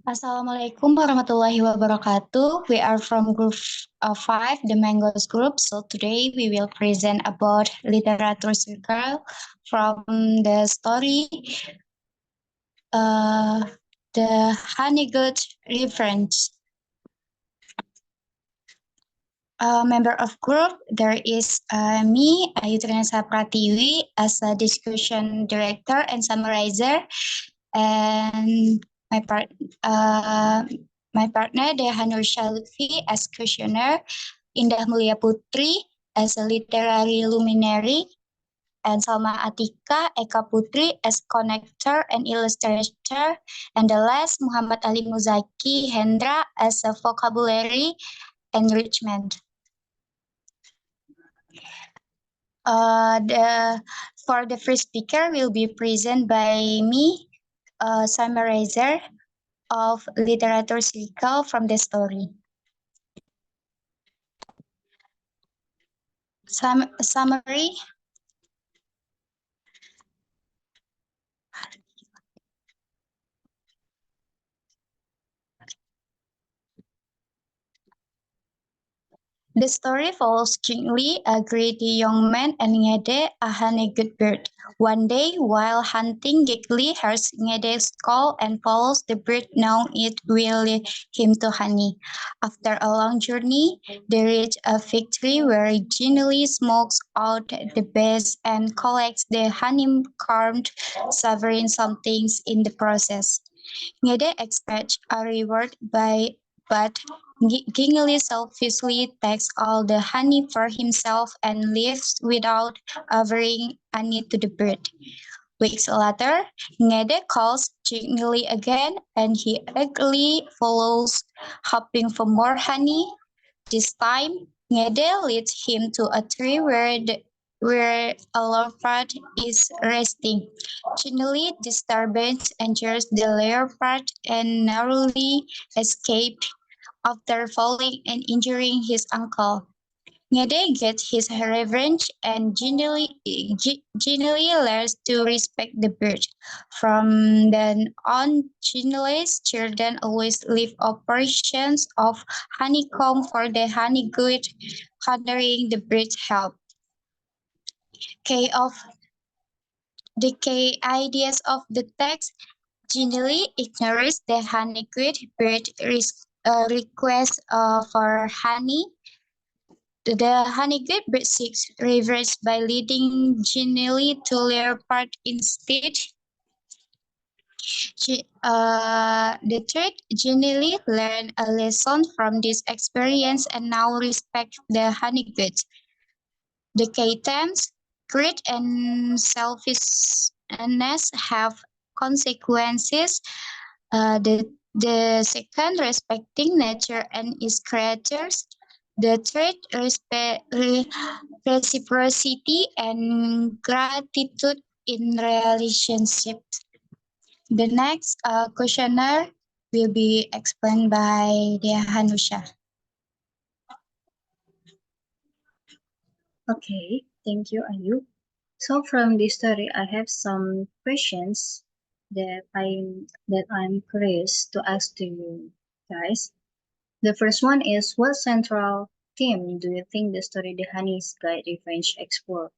Assalamualaikum warahmatullahi wabarakatuh. We are from group 5, the Mangoes group. So today we will present about literature circle from the story The Honeygood Revenge. Member of group, there is me, Ayu Trinasa Pratiwi, as a discussion director and summarizer, and my partner Deha Nur Lutfi as questioner, Indah Mulia Putri as a literary luminary, and Salma Atika Eka Putri as connector and illustrator, and the last Muhammad Ali Muzaki Hendra as a vocabulary enrichment. For the first speaker will be presented by me, summarizer of literature circle from the story. Summary. The story follows Jingli, a greedy young man, and Ngede, a honey-good bird. One day, while hunting, Gigli hears Ngede's call and follows the bird, knowing it will lead him to honey. After a long journey, they reach a fig tree where Jingli smokes out the base and collects the honeycomb, savoring some things in the process. Ngede expects a reward but Gingli selfishly takes all the honey for himself and leaves without offering any to the bird. Weeks later, Ngede calls Gingli again and he eagerly follows, hoping for more honey. This time, Ngede leads him to a tree where a leopard is resting. Gingli disturbance injures the leopard and narrowly escapes after falling and injuring his ankle. Ngede gets his revenge and genuinely learns to respect the bird. From then on, Gingle's children always leave operations of honeycomb for the honeygood, honoring the bird's help. The key ideas of the text generally ignores the honeygood bird request for honey. The honeygood bird seeks revenge by leading Ginny to leopard instead. The third, Ginny learned a lesson from this experience and now respects the honeygood. The K-terms, greed and selfishness have consequences. The second, respecting nature and its creatures. The third, reciprocity and gratitude in relationships. The next questionnaire will be explained by Dea Hanusha. Okay, thank you, Ayu. So from this story, I have some questions that I'm curious to ask to you guys. The first one is, what central theme do you think the story The Honey's Guide Revenge explore?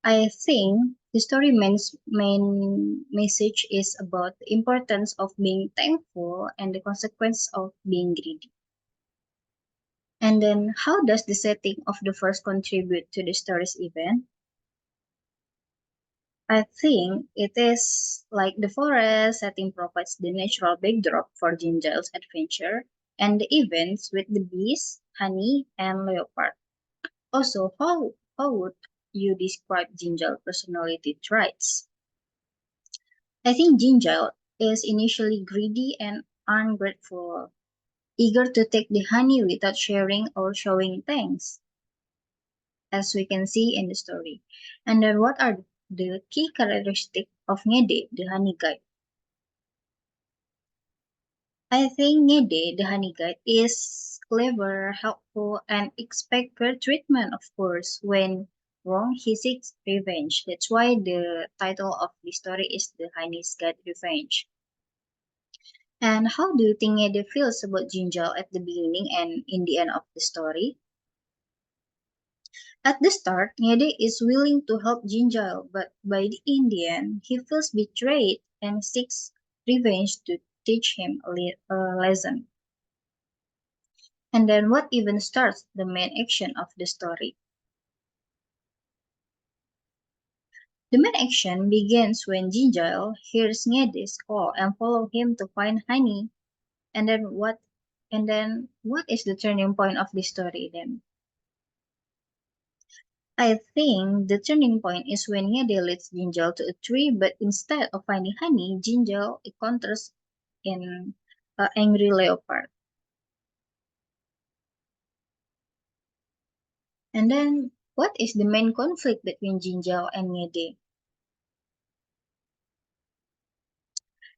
I think the story main message is about the importance of being thankful and the consequence of being greedy. And then, how does the setting of the verse contribute to the story's event? I think it is like the forest setting provides the natural backdrop for Gingel's adventure and the events with the bees, honey, and leopard. Also, how would you describe Gingel's personality traits? I think Gingel is initially greedy and ungrateful, eager to take the honey without sharing or showing thanks, as we can see in the story. And then what are the key characteristics of Ngede, the honey guide? I think Ngede, the honey guide, is clever, helpful, and expect fair treatment, of course. When wrong, he seeks revenge. That's why the title of the story is The Honey's Guide Revenge. And how do you think Ngede feels about Jinjal at the beginning and in the end of the story? At the start, Ngede is willing to help Jinjal, but by the end, he feels betrayed and seeks revenge to teach him a lesson. And then what even starts the main action of the story? The main action begins when Jinjal hears Ngede's call and follow him to find honey. And then what is the turning point of the story then? I think the turning point is when Ngede leads Jinjal to a tree, but instead of finding honey, Jinjal encounters an angry leopard. And then what is the main conflict between Jinjal and Ngede?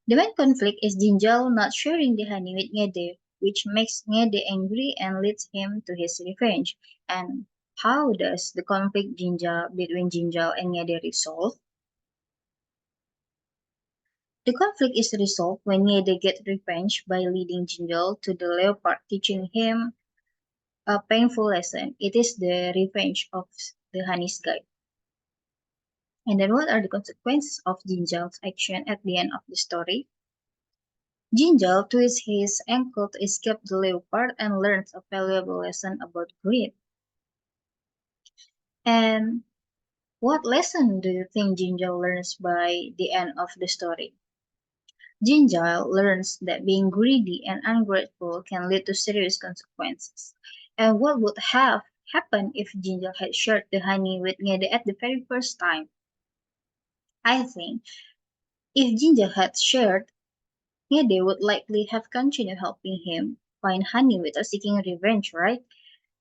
The main conflict is Jinjal not sharing the honey with Ngede, which makes Ngede angry and leads him to his revenge. And how does the conflict between Jinjal and Ngede resolve? The conflict is resolved when Ngede gets revenge by leading Jinjal to the leopard, teaching him a painful lesson. It is the revenge of the honey's guide. And then what are the consequences of Jinjal's action at the end of the story? Jinjal twists his ankle to escape the leopard and learns a valuable lesson about greed. And what lesson do you think Jinjal learns by the end of the story? Jinjal learns that being greedy and ungrateful can lead to serious consequences. And what would have happened if Jinjal had shared the honey with Ngede at the very first time? I think if Jinjal had shared, Ngede would likely have continued helping him find honey without seeking revenge, right?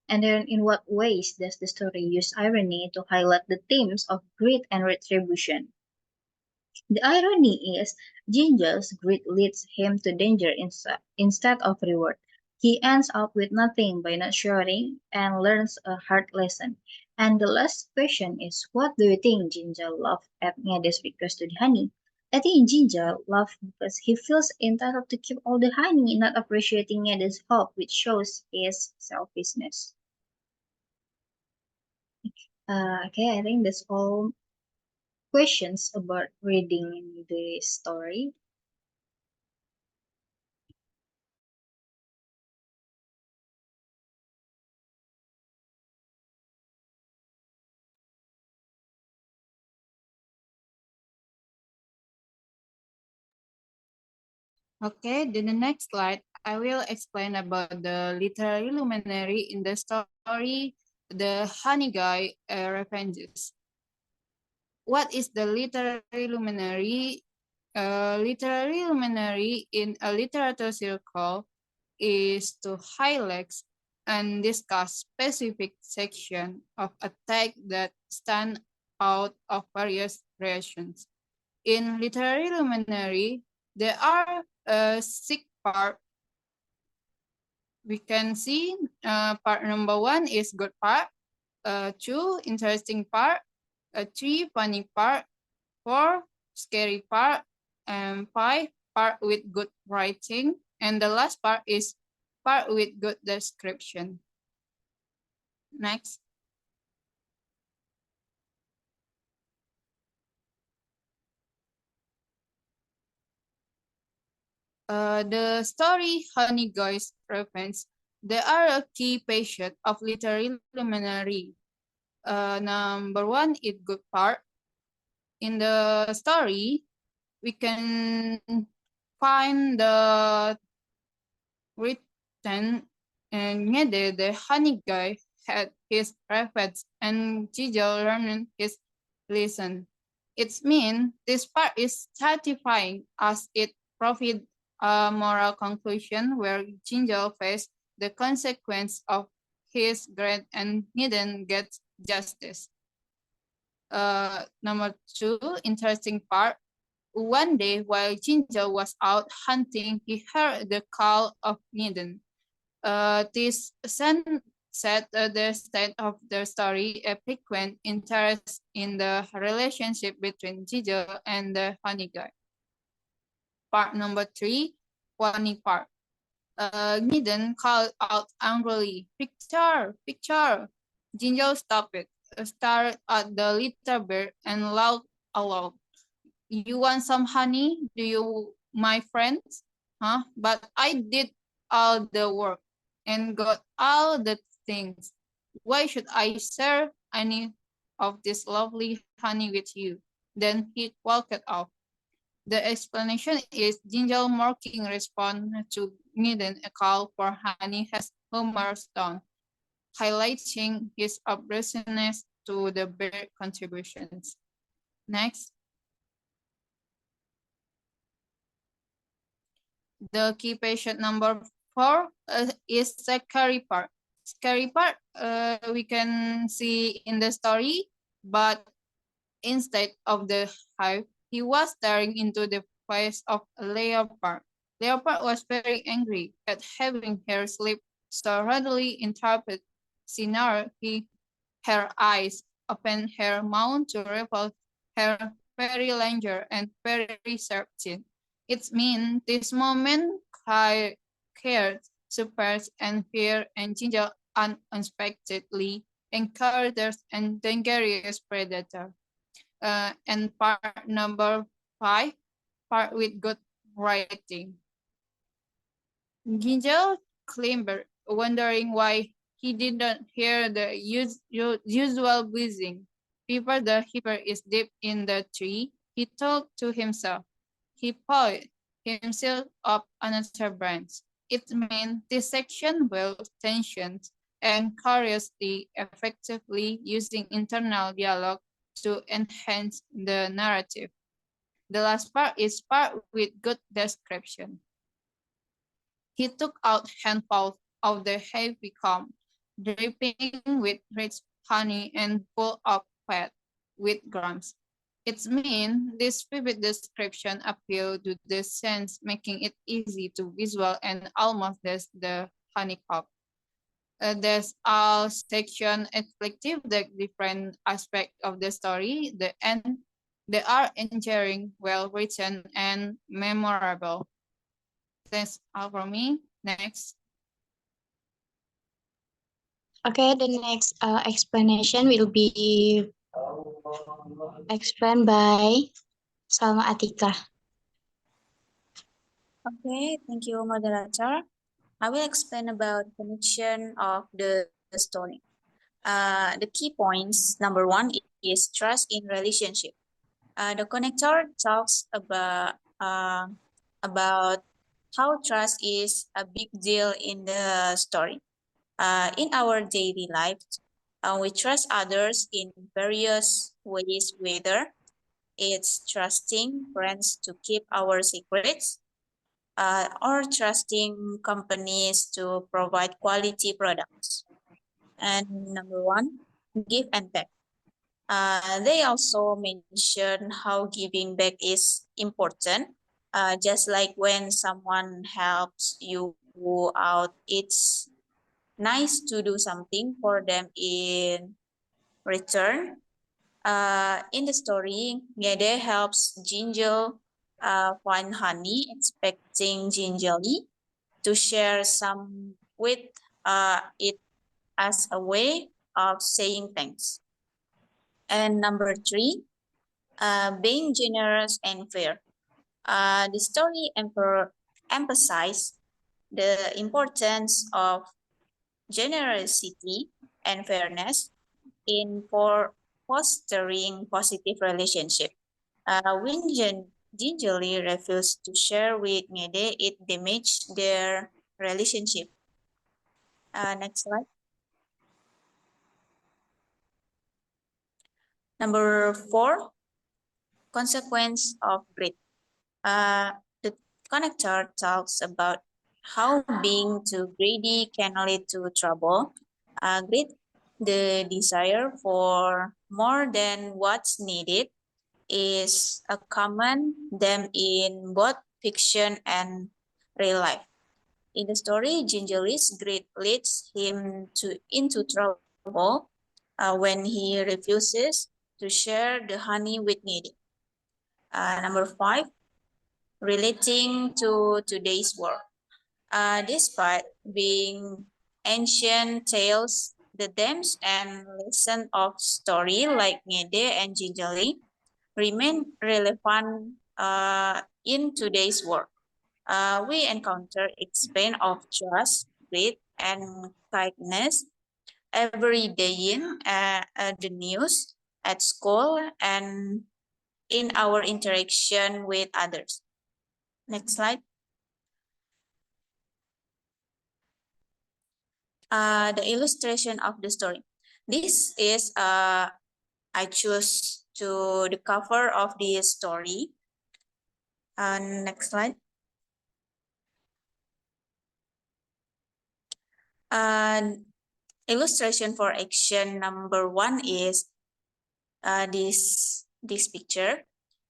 And then, in what ways does the story use irony to highlight the themes of greed and retribution? The irony is, Jinjal's greed leads him to danger instead of reward. He ends up with nothing by not sharing and learns a hard lesson. And the last question is, what do you think Jinjal loved at Ngede's request to the honey? I think Jinjal loved because he feels entitled to keep all the honey, not appreciating Ngede's help, which shows his selfishness. Okay, I think that's all questions about reading the story. Okay, then the next slide, I will explain about the literary luminary in the story, The Honey Guy Revenges. What is the literary luminary? Literary luminary in a literature circle is to highlight and discuss specific section of a text that stand out of various creations. In literary luminary, there are six parts. We can see part number 1 is good part, 2 interesting part, 3 funny part, 4 scary part, and 5 part with good writing, and the last part is part with good description. Next. The story Honey Guy's Revenge, there are a key patient of literary luminary. Number 1 is good part. In the story, we can find the written and Ngede, the honey guy, had his revenge and Jinjal learned his lesson. It means this part is satisfying as it provides a moral conclusion where Jinjal faced the consequence of his greed and didn't get justice. Number 2, interesting part. One day, while Jinjal was out hunting, he heard the call of Niden. This set the state of the story, a frequent interest in the relationship between Jinjal and the honey guy. Part number 3, funny part. Gniden called out angrily, "Picture! Picture!" Jinjal stopped it, stared at the little bird, and laughed aloud. "You want some honey, do you, my friends? Huh? But I did all the work and got all the things. Why should I share any of this lovely honey with you?" Then he walked off. The explanation is Jinjal mocking response to Gniden, a call for honey has humorous tone, highlighting his obtuseness to the bird contributions. Next. The key patient number 4 is scary part. Scary part we can see in the story, but instead of the hive, he was staring into the face of a leopard. Leopard was very angry at having her slip so readily interpreted. Sinar, her eyes opened, her mouth to reveal her very larger and very sharp teeth. It means this moment cared, surprise, and fear, and Ginger unexpectedly encounters a dangerous predator. And part number 5, part with good writing. Ginger clambered, wondering why he did not hear the usual buzzing. Pepper the Hipper is deep in the tree, he thought to himself. He pulled himself up another branch. It meant this section built tensions and curiosity, effectively using internal dialogue to enhance the narrative. The last part is part with good description. He took out handfuls of the heavy comb, dripping with rich honey and full of fat with crumbs. It means this vivid description appealed to the sense, making it easy to visual and almost as the honeycomb. There's all section reflective the different aspect of the story. They are enduring, well written, and memorable. That's all for me. Next. Okay, the next explanation will be explained by Salma Atika. Okay, thank you, moderator. I will explain about connection of the story. The key points, number 1 is trust in relationship. The connector talks about how trust is a big deal in the story. In our daily life, we trust others in various ways, whether it's trusting friends to keep our secrets, or trusting companies to provide quality products. And number 1, give and take. They also mention how giving back is important. Just like when someone helps you out, it's nice to do something for them in return. In the story, Ngede helps Jinjal find honey, expecting Jinjali to share some with it as a way of saying thanks. And number 3, being generous and fair. The story emphasizes the importance of generosity and fairness in fostering positive relationship. When gingerly refused to share with Ngede, it damaged their relationship. Next slide. Number 4, consequence of greed. The connector talks about how being too greedy can lead to trouble. Greed, the desire for more than what's needed, is a common theme in both fiction and real life. In the story, Gingerly's greed leads him into trouble when he refuses to share the honey with Needy. Number 5, relating to today's world. Despite being ancient tales, the themes and lesson of story like Ngede and Jinjali remain relevant in today's world. We encounter explain of trust, greed, and kindness every day in the news, at school, and in our interaction with others. Next slide. The illustration of the story. This is I choose to the cover of the story. Next slide. Illustration for action number 1 is this picture.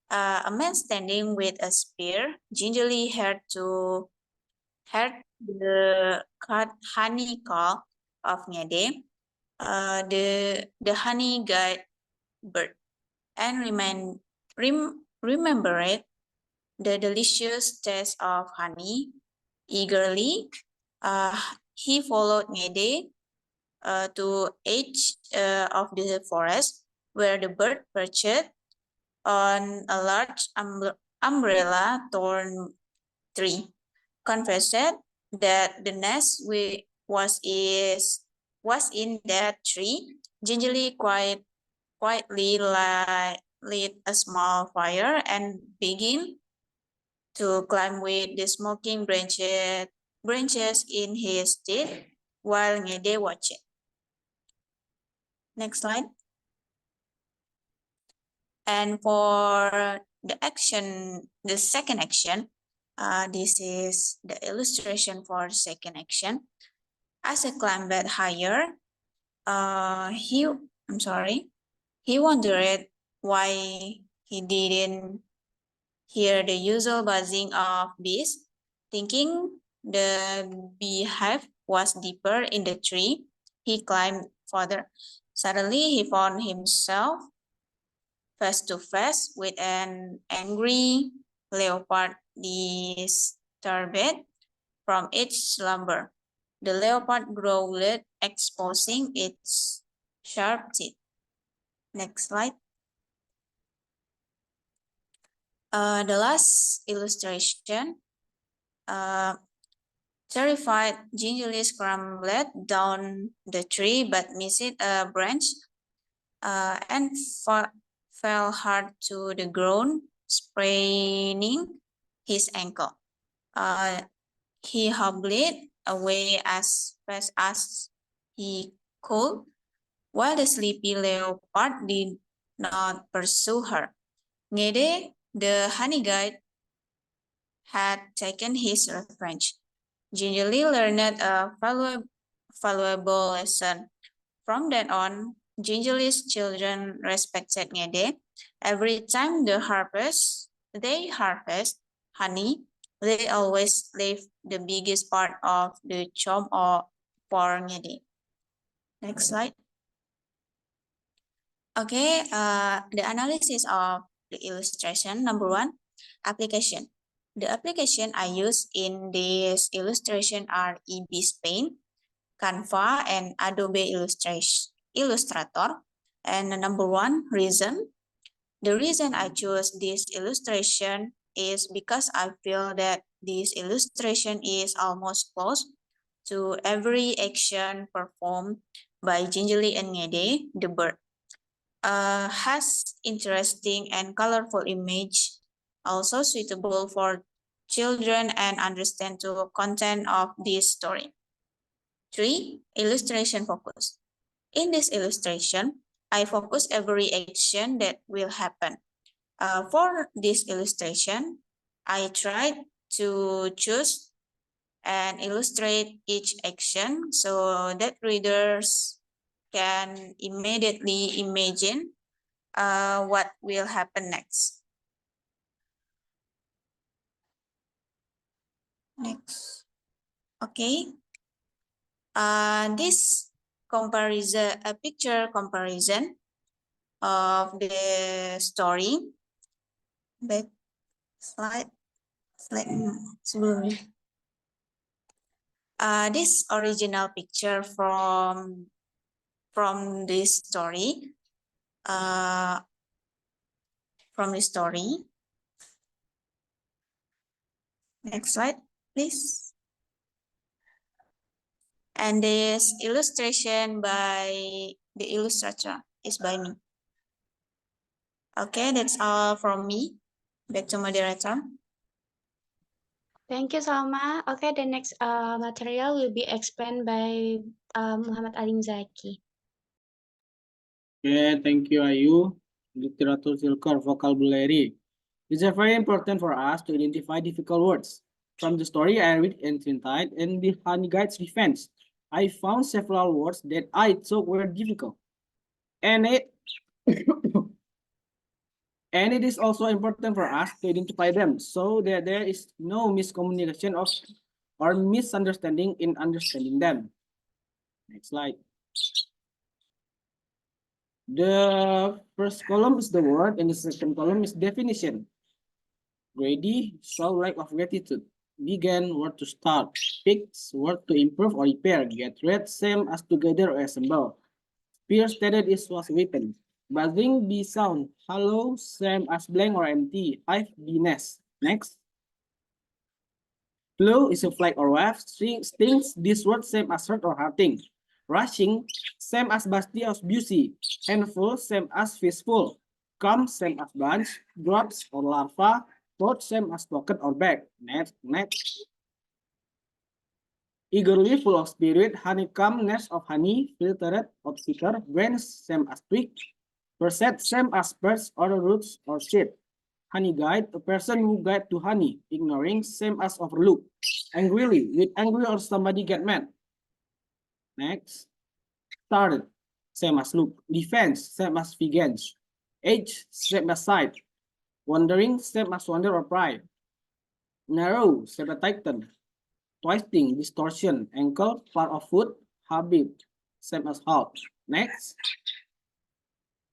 A man standing with a spear gingerly heard the honey call of Ngede, the honey guide bird, and remembered the delicious taste of honey. Eagerly, he followed Ngede to edge of the forest, where the bird perched on a large umbrella torn tree. Confessed that the nest was in that tree. Gingerly quietly lit a small fire and began to climb with the smoking branches in his teeth while Ngede watched. Next slide. And for the second action, this is the illustration for second action. As I climbed higher, he wondered why he didn't hear the usual buzzing of bees. Thinking the beehive was deeper in the tree, he climbed further. Suddenly, he found himself face to face with an angry leopard disturbed from its slumber. The leopard growled, exposing its sharp teeth. Next slide. The last illustration. Terrified, gingerly scrambled down the tree but missed a branch and fell hard to the ground, spraining his ankle. He hobbled away as fast as he could, while the sleepy leopard did not pursue her. Ngede, the honey guide, had taken his revenge. Gingerly learned a valuable lesson. From then on, Gingerly's children respected Ngede. Every time they harvest honey, they always leave the biggest part of the chom for Ngede. Next slide. Okay, the analysis of the illustration. Number 1, application. The application I use in this illustration are EBS Paint, Canva, and Adobe Illustrator. And number 1, reason. The reason I chose this illustration is because I feel that this illustration is almost close to every action performed by Gingerly and Ngede, the bird. Has interesting and colorful image, also suitable for children and understand the content of this story. 3, illustration focus. In this illustration, I focus every action that will happen. For this illustration, I tried to choose and illustrate each action so that readers can immediately imagine what will happen next. Next. Okay. This comparison, a picture comparison of the story. Back slide. Slide sebelumnya. This original picture from this story. Next slide, please. And this illustration by the illustrator is by me. Okay, that's all from me. Back to moderator. Thank you, Salma. Okay, the next material will be explained by Muhammad Alim Zaki. Okay, thank you, Ayu. Literature circle vocabulary. It's very important for us to identify difficult words. From the story I read Ancient Tide and the Honey Guide's Defense, I found several words that I thought were difficult. And it and it is also important for us to identify them so that there is no miscommunication or misunderstanding in understanding them. Next slide. The first column is the word and the second column is definition. Greedy, show lack of gratitude. Begin, word to start. Fix, word to improve or repair. Get rid, same as together or assemble. Spear stated is was weapon. Buzzing, be sound. Hello, same as blank or empty. Hive, be nest. Next. Flow is a flag or wave. Stings, this word same as hurt or hurting. Rushing, same as busty or busy. Handful, same as fistful. Come, same as bunch. Drops or larva. Pot, same as pocket or bag. Next. Eagerly, full of spirit. Honeycomb, nest of honey. Filtered, of seeker. Branch, same as twig. Percent, same as birds or roots or shade. Honey guide, a person who guide to honey. Ignoring, same as overlook. Angrily, with angry or somebody get mad. Next. Started, same as look. Defense, same as vengeance. Age, same as sight. Wandering, same as wonder or pride. Narrow, same as tighten. Twisting, distortion. Ankle, part of foot. Habit, same as halt. Next.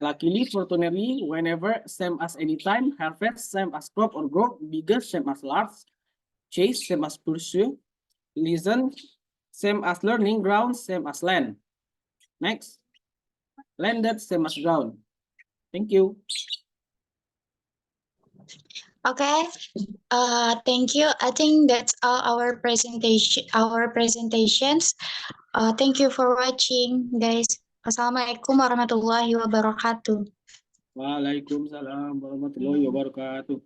Luckily, fortunately, whenever, same as anytime. Harvest, same as crop or growth. Bigger, same as large. Chase, same as pursue. Listen, same as learning. Ground, same as land. Next. Landed, same as ground. Thank you. Okay, thank you. I think that's all our presentations. Thank you for watching, guys. Wassalamualaikum warahmatullahi wabarakatuh. Waalaikumsalam warahmatullahi wabarakatuh.